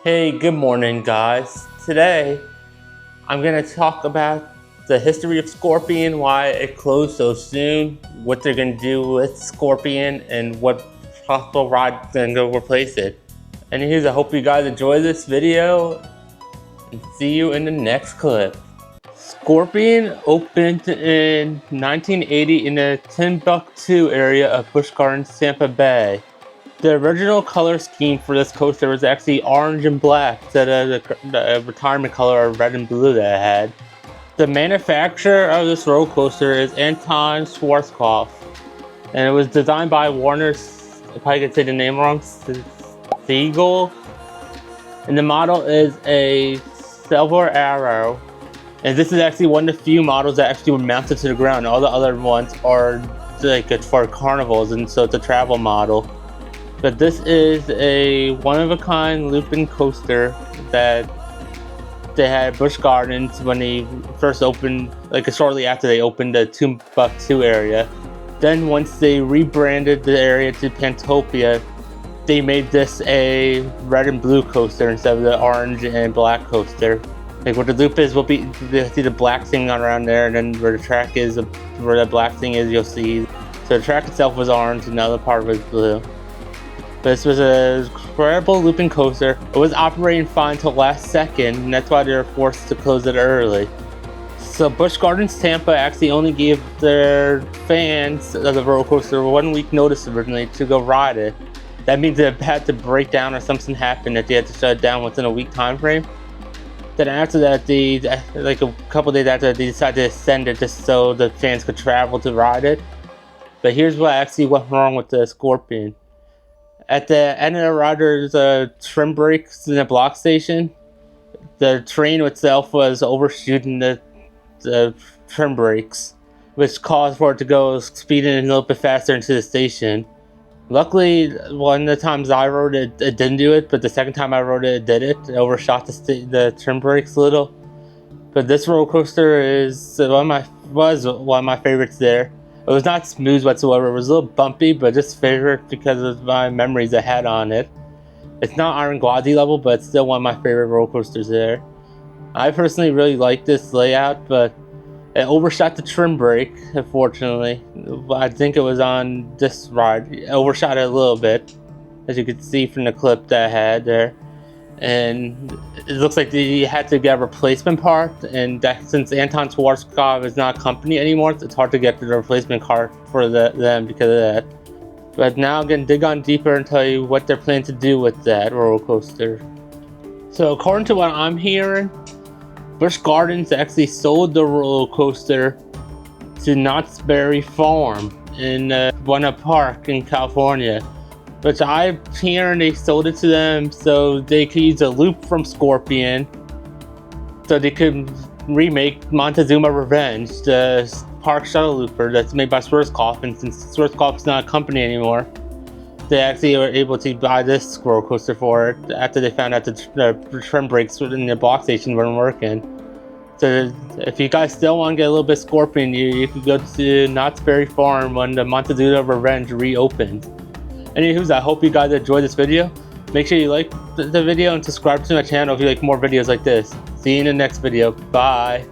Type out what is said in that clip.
Hey, good morning guys. Today, I'm going to talk about the history of Scropion, why it closed so soon, what they're going to do with Scropion, and what possible ride's going to go replace it. Anyways, I hope you guys enjoy this video, and see you in the next clip. Scropion opened in 1980 in the Timbuktu area of Busch Gardens, Tampa Bay. The original color scheme for this coaster was actually orange and black instead of the retirement color of red and blue that it had. The manufacturer of this roller coaster is Anton Schwarzkopf, and it was designed by Warner's, I probably could say the name wrong, Siegel. And the model is a Silver Arrow, and this is actually one of the few models that actually were mounted to the ground. All the other ones are like for carnivals, and so it's a travel model. But this is a one-of-a-kind looping coaster that they had at Busch Gardens when they first opened, like shortly after they opened the Timbuktu area. Then once they rebranded the area to Pantopia, they made this a red and blue coaster instead of the orange and black coaster. Like where the loop is, will see the black thing around there, and then where the track is, where the black thing is, you'll see. So the track itself was orange and the other part was blue. This was an incredible looping coaster. It was operating fine till last second, and that's why they were forced to close it early. So Busch Gardens Tampa actually only gave their fans of the roller coaster 1 week notice originally to go ride it. That means it had to break down or something happened that they had to shut it down within a week time frame. Then after that, like a couple days after, they decided to extend it just so the fans could travel to ride it. But here's what actually went wrong with the Scropion. At the end of the ride, there's trim brakes in the block station. The train itself was overshooting the trim brakes, which caused for it to go speeding a little bit faster into the station. Luckily, one of the times I rode it, it didn't do it, but the second time I rode it, it did it. It overshot the trim brakes a little. But this roller coaster was one of my favorites there. It was not smooth whatsoever. It was a little bumpy, but just favorite because of my memories I had on it. It's not Iron Gwazi level, but it's still one of my favorite roller coasters there. I personally really like this layout, but it overshot the trim brake, unfortunately. I think it was on this ride. It overshot it a little bit, as you can see from the clip that I had there. And it looks like they had to get a replacement part, and that, since Anton Schwarzkopf is not a company anymore, it's hard to get the replacement part for them because of that. But now I'm going to dig on deeper and tell you what they're planning to do with that roller coaster. So according to what I'm hearing, Busch Gardens actually sold the roller coaster to Knott's Berry Farm in Buena Park in California. Which I'm hearing they sold it to them so they could use a loop from Scropion, so they could remake Montezuma Revenge, the park shuttle looper that's made by Schwarzkopf. And since Schwarzkopf's not a company anymore, they actually were able to buy this roller coaster for it after they found out the trim brakes in the block station weren't working. So if you guys still want to get a little bit Scropion, you can go to Knott's Berry Farm when the Montezuma Revenge reopens. Anywho, I hope you guys enjoyed this video. Make sure you like the video and subscribe to my channel if you like more videos like this. See you in the next video. Bye.